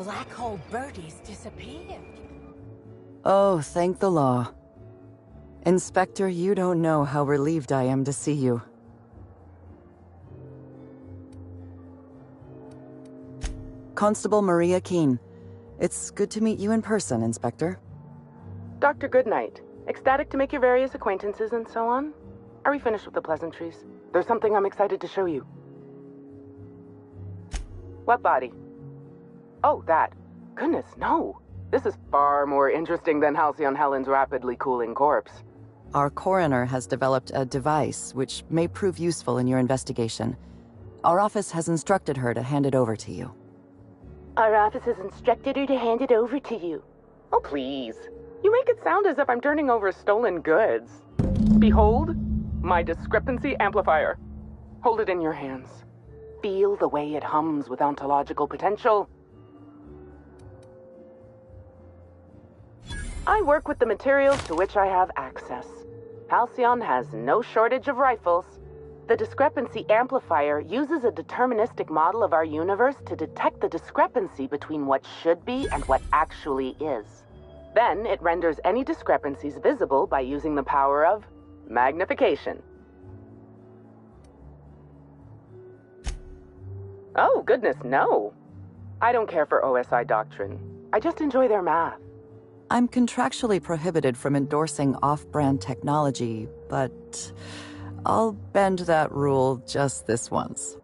black hole birdies disappeared. Oh, thank the law. Inspector, you don't know how relieved I am to see you. Constable Maria Keene. It's good to meet you in person, Inspector. Dr. Goodnight. Ecstatic to make your various acquaintances and so on. Are we finished with the pleasantries? There's something I'm excited to show you. What body? Oh, that. Goodness, no. This is far more interesting than Halcyon Helen's rapidly cooling corpse. Our coroner has developed a device which may prove useful in your investigation. Our office has instructed her to hand it over to you. Our office has instructed her to hand it over to you. Oh, please. You make it sound as if I'm turning over stolen goods. Behold, my discrepancy amplifier. Hold it in your hands. Feel the way it hums with ontological potential. I work with the materials to which I have access. Halcyon has no shortage of rifles. The discrepancy amplifier uses a deterministic model of our universe to detect the discrepancy between what should be and what actually is. Then it renders any discrepancies visible by using the power of magnification. Oh, goodness, no. I don't care for OSI doctrine. I just enjoy their math. I'm contractually prohibited from endorsing off-brand technology, but I'll bend that rule just this once.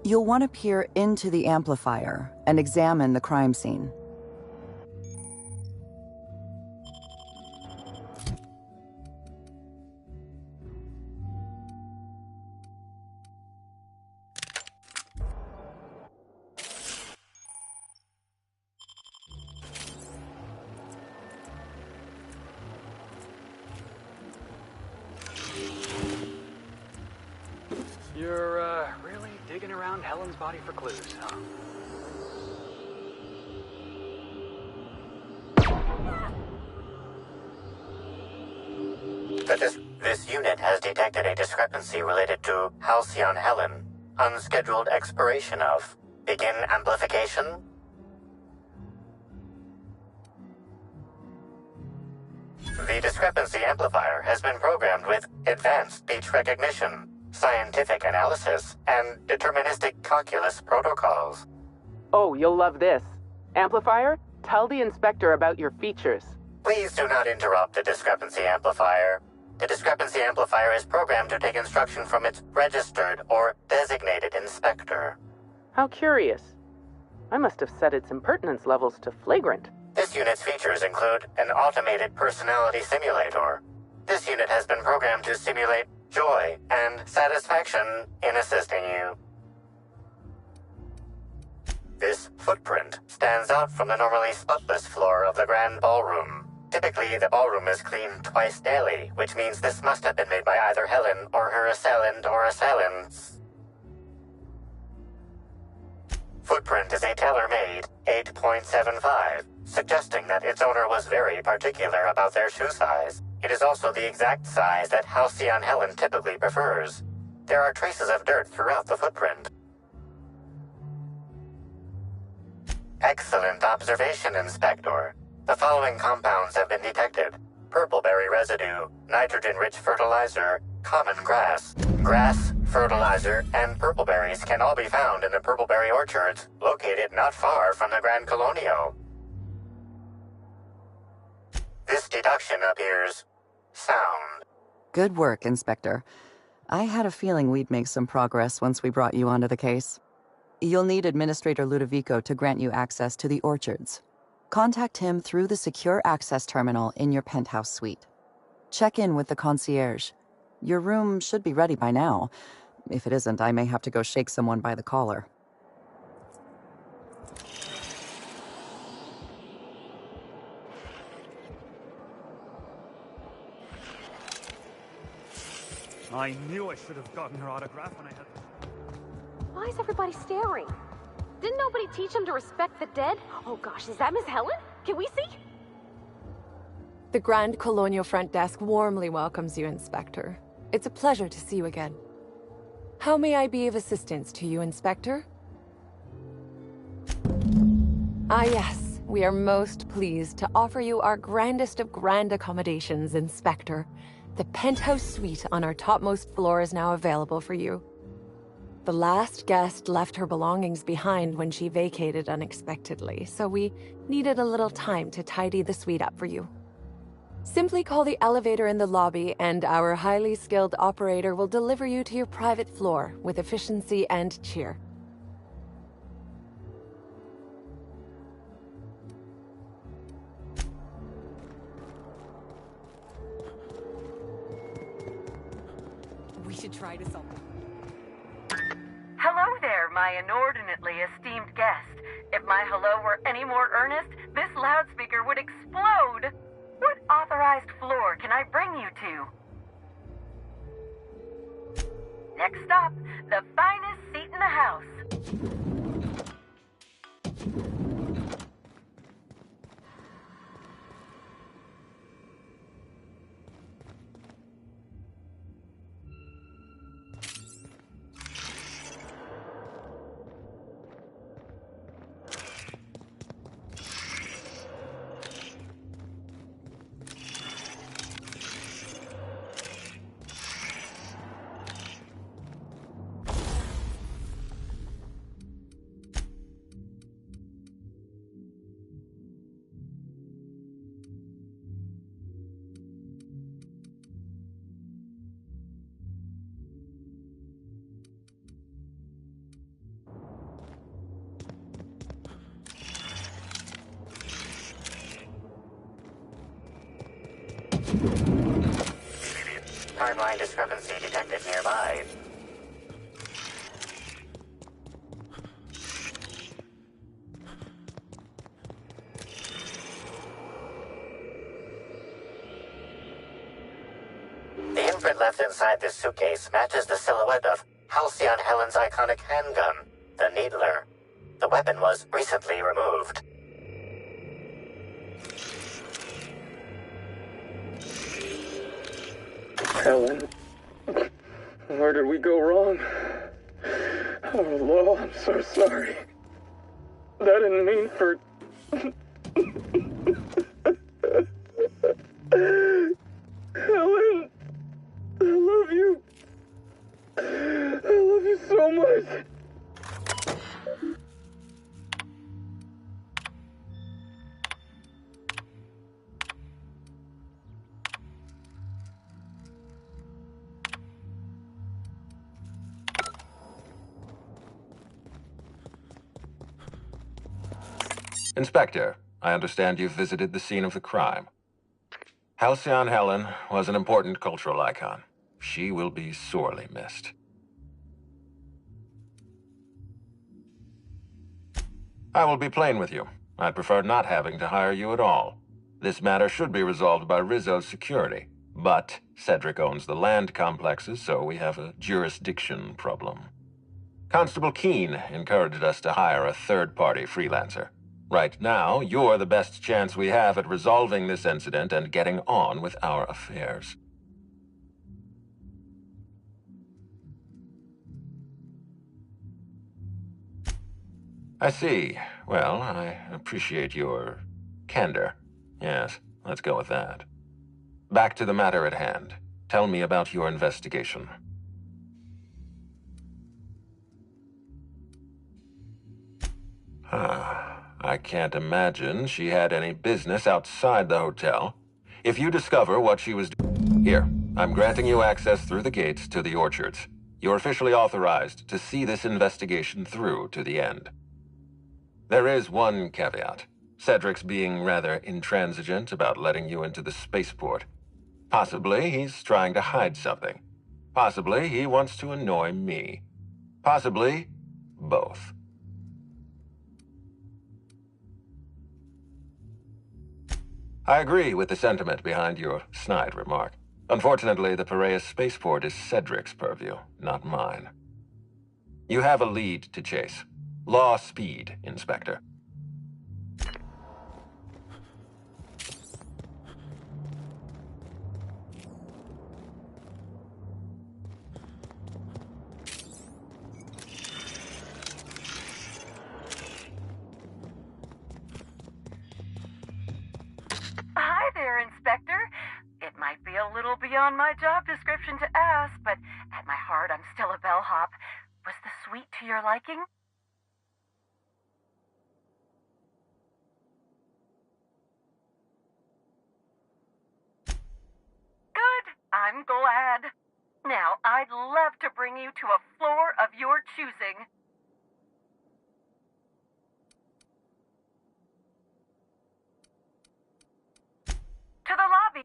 You'll want to peer into the amplifier and examine the crime scene. You're, really digging around Helen's body for clues, huh? This unit has detected a discrepancy related to Halcyon Helen. Unscheduled expiration of. Begin amplification. The discrepancy amplifier has been programmed with advanced speech recognition, scientific analysis, and deterministic calculus protocols. Oh, you'll love this. Amplifier, tell the inspector about your features. Please do not interrupt the discrepancy amplifier. The discrepancy amplifier is programmed to take instruction from its registered or designated inspector. How curious. I must have set its impertinence levels to flagrant. This unit's features include an automated personality simulator. This unit has been programmed to simulate joy and satisfaction in assisting you. This footprint stands out from the normally spotless floor of the Grand Ballroom. Typically, the ballroom is cleaned twice daily, which means this must have been made by either Helen or her assailant or assailants. Footprint is a tailor-made 8.75, suggesting that its owner was very particular about their shoe size. It is also the exact size that Halcyon Helen typically prefers. There are traces of dirt throughout the footprint. Excellent observation, Inspector. The following compounds have been detected: purpleberry residue, nitrogen-rich fertilizer, common grass. Grass, fertilizer, and purpleberries can all be found in the purpleberry orchards, located not far from the Grand Colonial. This deduction appears sound. Good work, Inspector. I had a feeling we'd make some progress once we brought you onto the case. You'll need Administrator Ludovico to grant you access to the orchards. Contact him through the secure access terminal in your penthouse suite. Check in with the concierge. Your room should be ready by now. If it isn't, I may have to go shake someone by the collar. I knew I should have gotten her autograph when I had... Why is everybody staring? Didn't nobody teach them to respect the dead? Oh gosh, is that Miss Helen? Can we see? The Grand Colonial Front Desk warmly welcomes you, Inspector. It's a pleasure to see you again. How may I be of assistance to you, Inspector? Ah yes, we are most pleased to offer you our grandest of grand accommodations, Inspector. The penthouse suite on our topmost floor is now available for you. The last guest left her belongings behind when she vacated unexpectedly, so we needed a little time to tidy the suite up for you. Simply call the elevator in the lobby and our highly skilled operator will deliver you to your private floor with efficiency and cheer. We should try to solve it. Hello there, my inordinately esteemed guest. If my hello were any more earnest, this loudspeaker would explode. What authorized floor can I bring you to? Next stop, the finest seat in the house. Timeline discrepancy detected nearby. The imprint left inside this suitcase matches the silhouette of Halcyon Helen's iconic handgun, the Needler. The weapon was recently removed. Helen, where did we go wrong? Oh, Lowell, I'm so sorry. I didn't mean for... Helen, I love you. I love you so much. Inspector, I understand you've visited the scene of the crime. Halcyon Helen was an important cultural icon. She will be sorely missed. I will be plain with you. I'd prefer not having to hire you at all. This matter should be resolved by Rizzo's security. But Cedric owns the land complexes, so we have a jurisdiction problem. Constable Keene encouraged us to hire a third-party freelancer. Right now, you're the best chance we have at resolving this incident and getting on with our affairs. I see. Well, I appreciate your candor. Yes, let's go with that. Back to the matter at hand. Tell me about your investigation. I can't imagine she had any business outside the hotel. If you discover what she was doing... Here, I'm granting you access through the gates to the orchards. You're officially authorized to see this investigation through to the end. There is one caveat. Cedric's being rather intransigent about letting you into the spaceport. Possibly he's trying to hide something. Possibly he wants to annoy me. Possibly both. I agree with the sentiment behind your snide remark. Unfortunately, the Piraeus spaceport is Cedric's purview, not mine. You have a lead to chase. Law speed, Inspector. Hi there, Inspector. It might be a little beyond my job description to ask, but at my heart, I'm still a bellhop. Was the suite to your liking? Good. I'm glad. Now, I'd love to bring you to a floor of your choosing. To the lobby.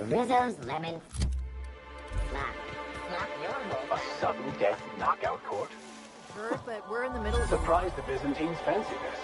Rizzo's lemon. Slap. Slap your whole sudden death knockout court. Sure, but we're in the middle of Surprised the Byzantines fancy this.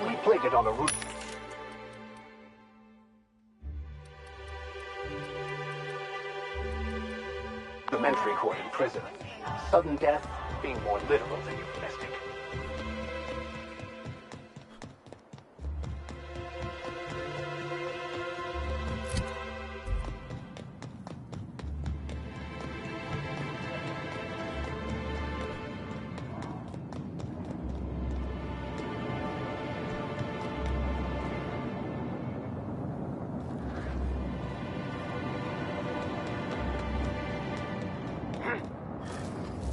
We plated on the roof. Elementary court in prison. Sudden death being more literal than euphemistic.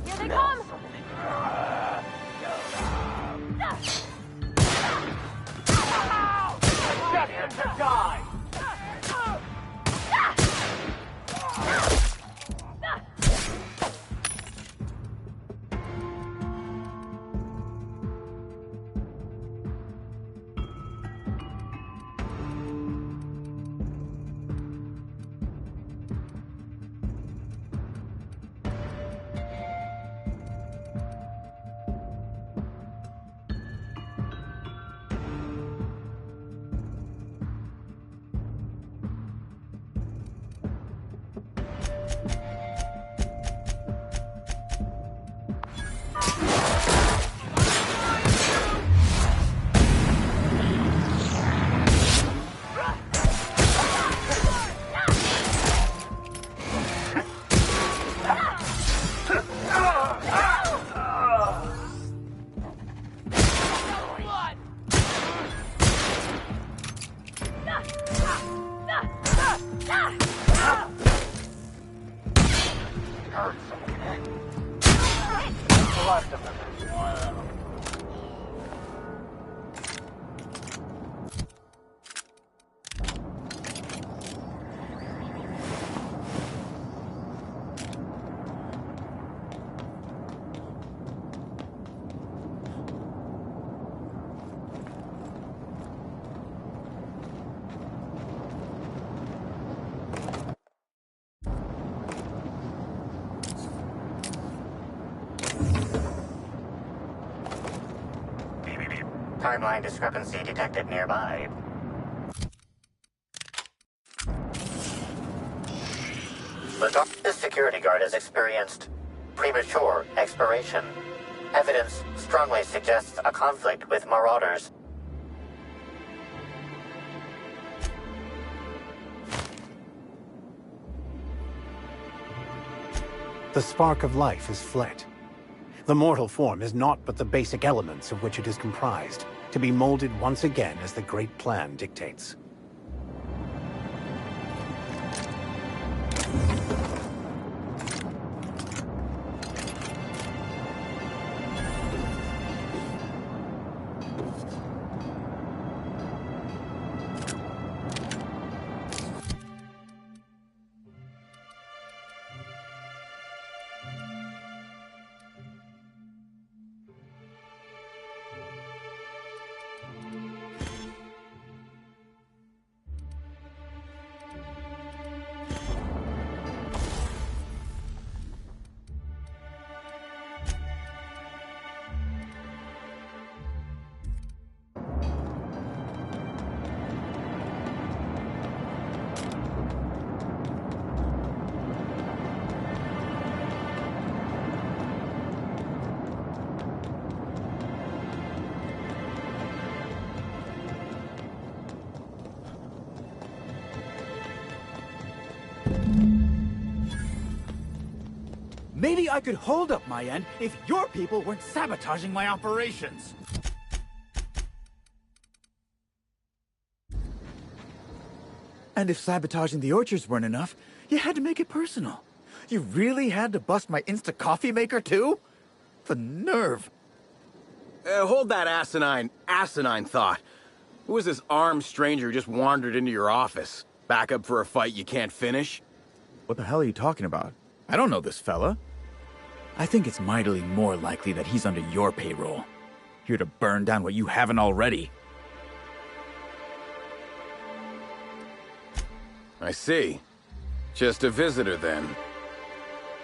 Here they come! Set him to die! Timeline discrepancy detected nearby. The security guard has experienced premature expiration. Evidence strongly suggests a conflict with marauders. The spark of life is fled. The mortal form is naught but the basic elements of which it is comprised, to be molded once again as the great plan dictates. Maybe I could hold up my end if your people weren't sabotaging my operations. And if sabotaging the orchards weren't enough, you had to make it personal. You really had to bust my Insta coffee maker too? The nerve. Hold that asinine thought. Who is this armed stranger who just wandered into your office? Back up for a fight you can't finish? What the hell are you talking about? I don't know this fella. I think it's mightily more likely that he's under your payroll. Here to burn down what you haven't already. I see. Just a visitor, then.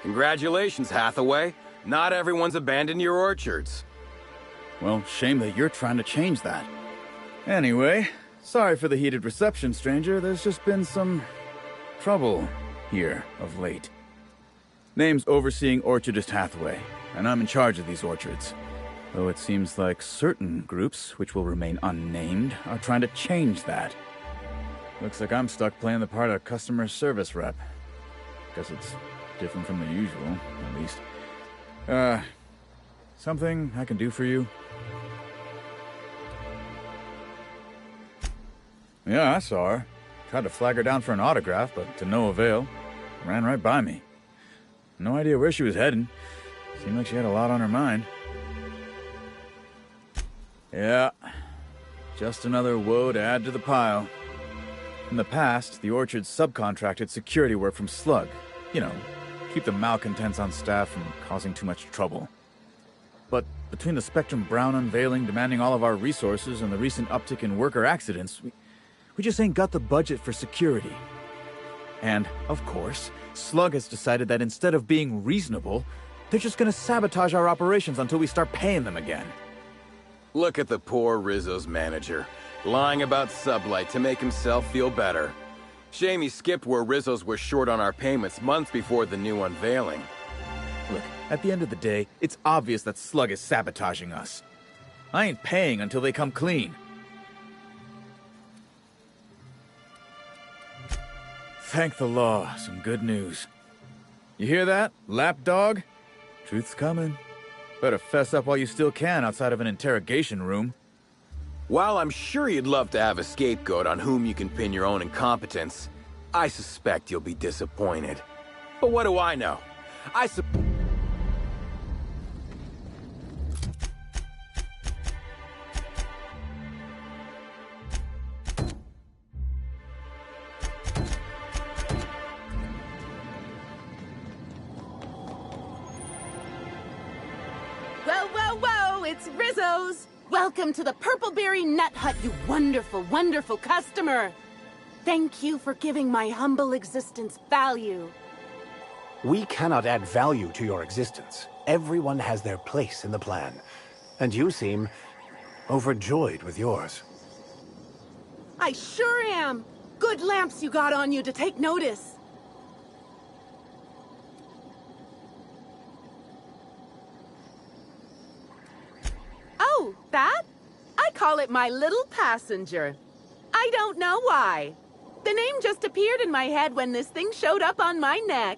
Congratulations, Hathaway. Not everyone's abandoned your orchards. Well, shame that you're trying to change that. Anyway, sorry for the heated reception, stranger. There's just been some trouble here of late. Name's Overseeing Orchardist Hathaway, and I'm in charge of these orchards. Though it seems like certain groups, which will remain unnamed, are trying to change that. Looks like I'm stuck playing the part of customer service rep. Guess it's different from the usual, at least. Something I can do for you? Yeah, I saw her. Tried to flag her down for an autograph, but to no avail. Ran right by me. No idea where she was heading. Seemed like she had a lot on her mind. Yeah, just another woe to add to the pile. In the past, the orchard subcontracted security work from Slug. You know, keep the malcontents on staff from causing too much trouble. But between the Spectrum Brown unveiling demanding all of our resources and the recent uptick in worker accidents, we just ain't got the budget for security. And, of course, Slug has decided that instead of being reasonable, they're just gonna sabotage our operations until we start paying them again. Look at the poor Rizzo's manager, lying about Sublight to make himself feel better. Shame he skipped where Rizzo's were short on our payments months before the new unveiling. Look, at the end of the day, it's obvious that Slug is sabotaging us. I ain't paying until they come clean. Thank the law, some good news. You hear that, lapdog? Truth's coming. Better fess up while you still can outside of an interrogation room. While I'm sure you'd love to have a scapegoat on whom you can pin your own incompetence, I suspect you'll be disappointed. But what do I know? It's Rizzo's! Welcome to the Purpleberry Nut Hut, you wonderful, wonderful customer! Thank you for giving my humble existence value. We cannot add value to your existence. Everyone has their place in the plan. And you seem overjoyed with yours. I sure am! Good lamps you got on you to take notice. Oh, that? I call it my little passenger. I don't know why. The name just appeared in my head when this thing showed up on my neck.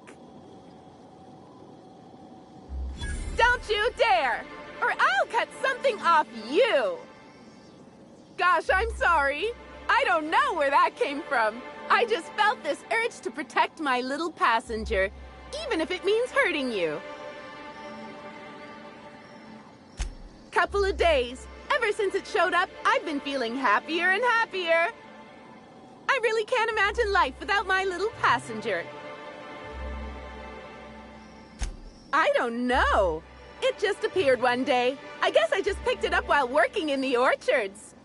Don't you dare! Or I'll cut something off you! Gosh, I'm sorry. I don't know where that came from. I just felt this urge to protect my little passenger, even if it means hurting you. Couple of days. Ever since it showed up, I've been feeling happier and happier. I really can't imagine life without my little passenger. I don't know. It just appeared one day. I guess I just picked it up while working in the orchards.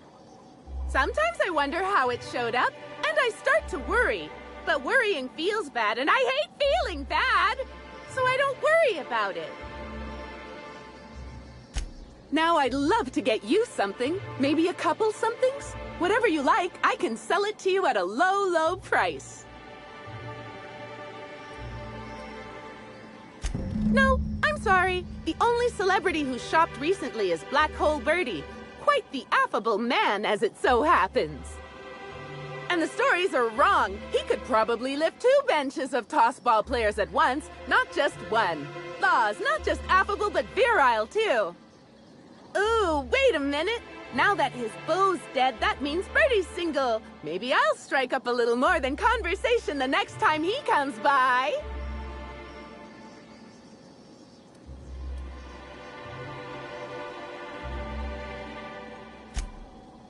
Sometimes I wonder how it showed up, and I start to worry. But worrying feels bad, and I hate feeling bad. So I don't worry about it. Now I'd love to get you something. Maybe a couple somethings? Whatever you like, I can sell it to you at a low, low price. No, I'm sorry. The only celebrity who shopped recently is Black Hole Birdie. Quite the affable man, as it so happens. And the stories are wrong. He could probably lift 2 benches of toss ball players at once, not just one. thaws, not just affable but virile too. Ooh, wait a minute. Now that his beau's dead, that means Bertie's single. Maybe I'll strike up a little more than conversation the next time he comes by.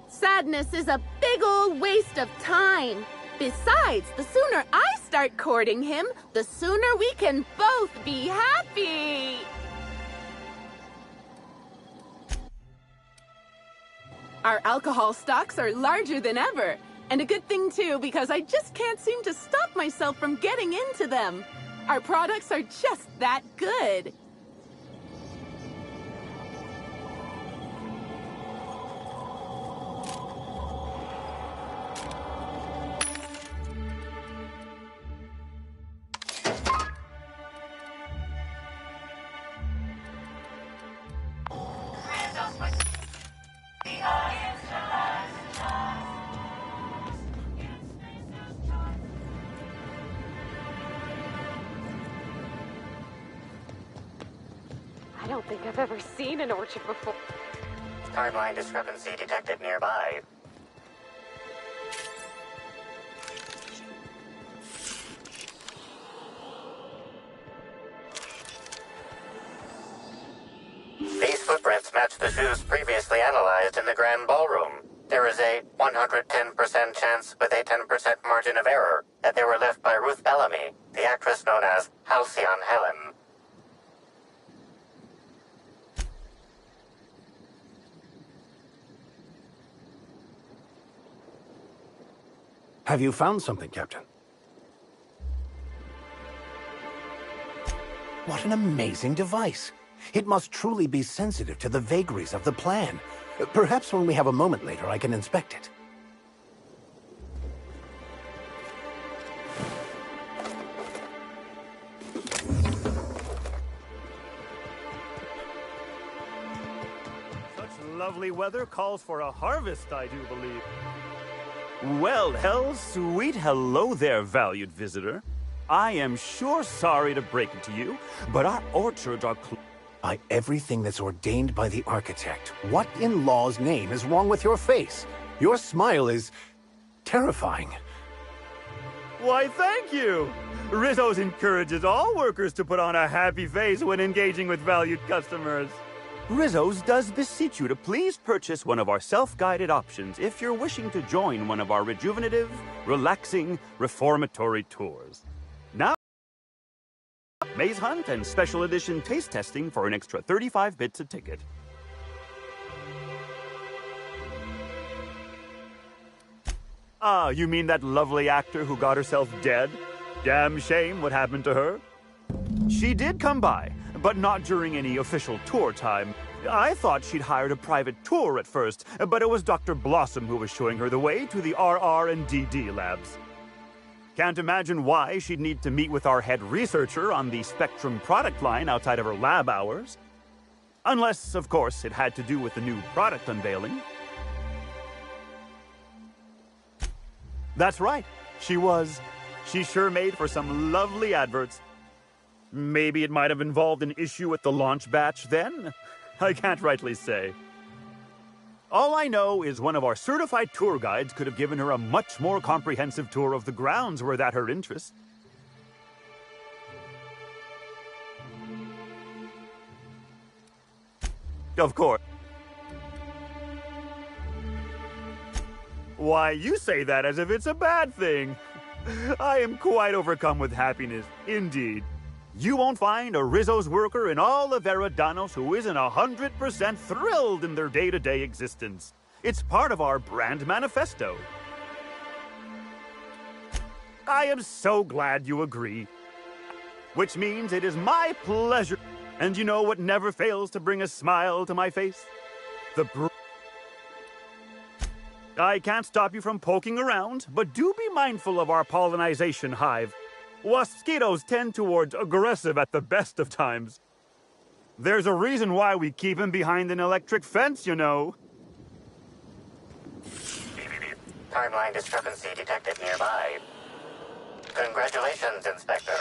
Sadness is a big old waste of time. Besides, the sooner I start courting him, the sooner we can both be happy. Our alcohol stocks are larger than ever. And a good thing too, because I just can't seem to stop myself from getting into them. Our products are just that good. I don't think I've ever seen an orchard before. Timeline discrepancy detected nearby. These footprints match the shoes previously analyzed in the Grand Ballroom. There is a 110% chance with a 10% margin of error that they were left by Ruth Bellamy, the actress known as Halcyon Helen. Have you found something, Captain? What an amazing device. It must truly be sensitive to the vagaries of the plan. Perhaps when we have a moment later, I can inspect it. Such lovely weather calls for a harvest, I do believe. Well, sweet hello there, valued visitor. I am sure sorry to break it to you, but our orchards are by everything that's ordained by the architect. What in law's name is wrong with your face? Your smile is terrifying. Why, thank you! Rizzo's encourages all workers to put on a happy face when engaging with valued customers. Rizzo's does beseech you to please purchase one of our self-guided options if you're wishing to join one of our rejuvenative, relaxing, reformatory tours. Now, maze hunt and special edition taste testing for an extra 35 bits a ticket. Ah, you mean that lovely actor who got herself dead? Damn shame what happened to her. She did come by, but not during any official tour time. I thought she'd hired a private tour at first, but it was Dr. Blossom who was showing her the way to the RR and DD labs. Can't imagine why she'd need to meet with our head researcher on the Spectrum product line outside of her lab hours. Unless, of course, it had to do with the new product unveiling. That's right, she was. She sure made for some lovely adverts. Maybe it might have involved an issue with the launch batch then? I can't rightly say. All I know is one of our certified tour guides could have given her a much more comprehensive tour of the grounds were that her interest. Of course. Why, you say that as if it's a bad thing. I am quite overcome with happiness, indeed. You won't find a Rizzo's worker in all of Eridanos who isn't 100% thrilled in their day-to-day existence. It's part of our brand manifesto. I am so glad you agree. Which means it is my pleasure. And you know what never fails to bring a smile to my face? I can't stop you from poking around, but do be mindful of our pollinization hive. Mosquitoes tend towards aggressive at the best of times. There's a reason why we keep him behind an electric fence, you know. Timeline discrepancy detected nearby. Congratulations, Inspector.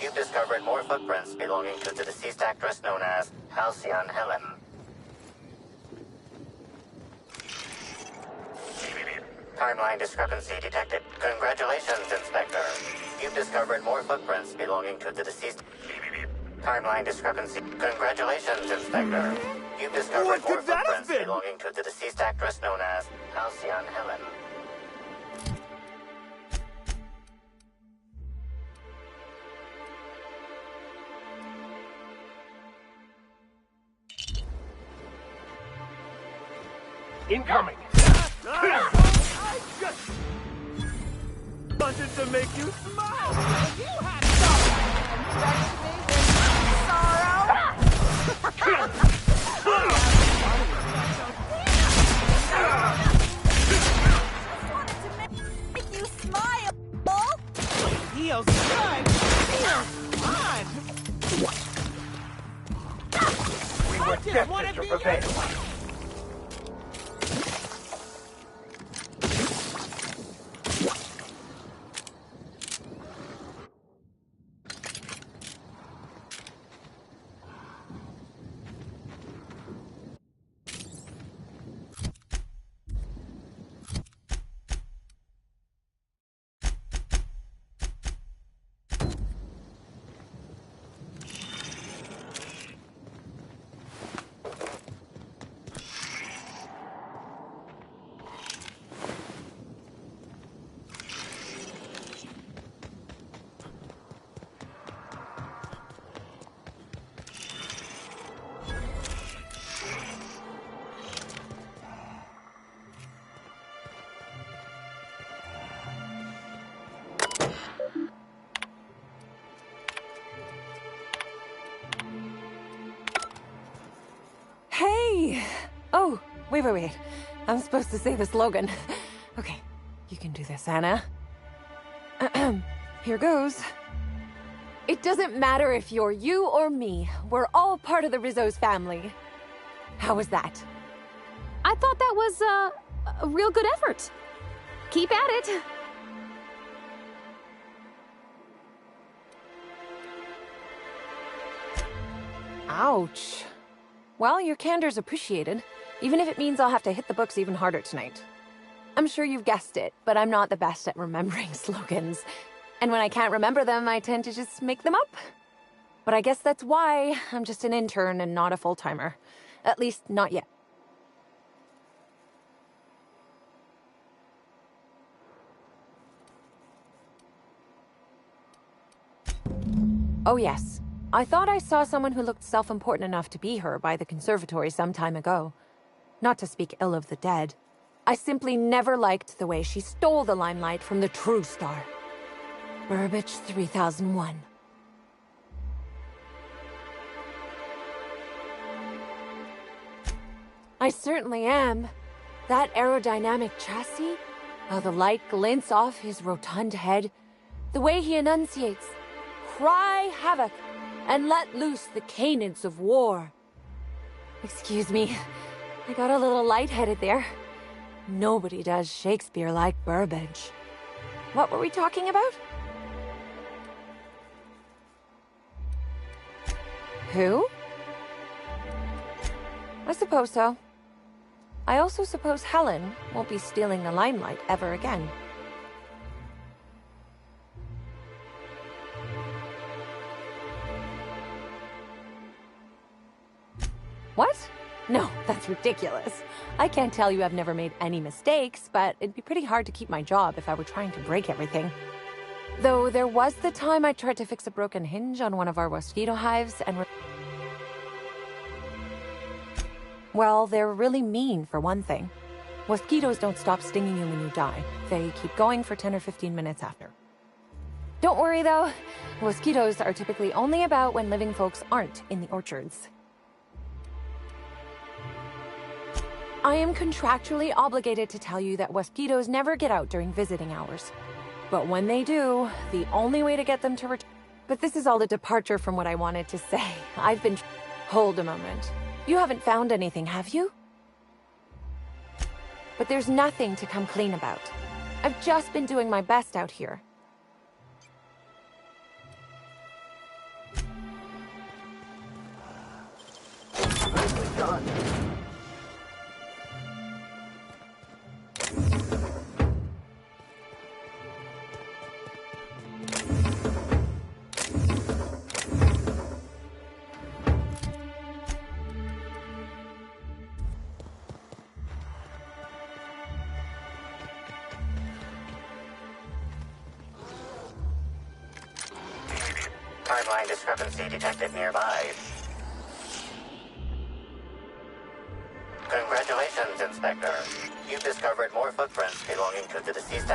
You've discovered more footprints belonging to the deceased actress known as Halcyon Helen. Timeline discrepancy detected. Congratulations, Inspector. You've discovered more footprints belonging to the deceased... Timeline discrepancy. Congratulations, Inspector. You've discovered more footprints belonging to the deceased actress known as Halcyon Helen. Incoming! I just wanted to make you smile! You had Make you smile! feels good. Feels fun. We were destined to prevail. Hey! Oh, wait. I'm supposed to say the slogan. Okay, you can do this, Anna. Here goes. It doesn't matter if you're you or me. We're all part of the Rizzo's family. How was that? I thought that was a real good effort. Keep at it. Ouch. Well, your candor's appreciated, even if it means I'll have to hit the books even harder tonight. I'm sure you've guessed it, but I'm not the best at remembering slogans. And when I can't remember them, I tend to just make them up. But I guess that's why I'm just an intern and not a full-timer. At least, not yet. Oh yes. I thought I saw someone who looked self-important enough to be her by the conservatory some time ago. Not to speak ill of the dead. I simply never liked the way she stole the limelight from the true star. Burbage 3001. I certainly am. That aerodynamic chassis, how the light glints off his rotund head, the way he enunciates, "Cry havoc, and let loose the canids of war." Excuse me, I got a little lightheaded there. Nobody does Shakespeare like Burbage. What were we talking about? Who? I suppose so. I also suppose Helen won't be stealing the limelight ever again. What? No, that's ridiculous. I can't tell you I've never made any mistakes, but it'd be pretty hard to keep my job if I were trying to break everything. Though there was the time I tried to fix a broken hinge on one of our mosquito hives and... Well, they're really mean, for one thing. Mosquitoes don't stop stinging you when you die. They keep going for 10 or 15 minutes after. Don't worry, though. Mosquitoes are typically only about when living folks aren't in the orchards. I am contractually obligated to tell you that mosquitoes never get out during visiting hours. But when they do, the only way to get them to return... But this is all a departure from what I wanted to say. I've been... Hold a moment. You haven't found anything, have you? But there's nothing to come clean about. I've just been doing my best out here. done. Timeline discrepancy detected nearby. Congratulations, Inspector. You've discovered more footprints belonging to the deceased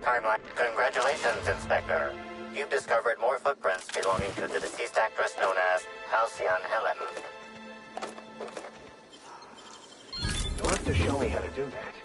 Timeline. Congratulations, Inspector. You've discovered more footprints belonging to the deceased actress known as Halcyon Helen. You'll have to show me how to do that.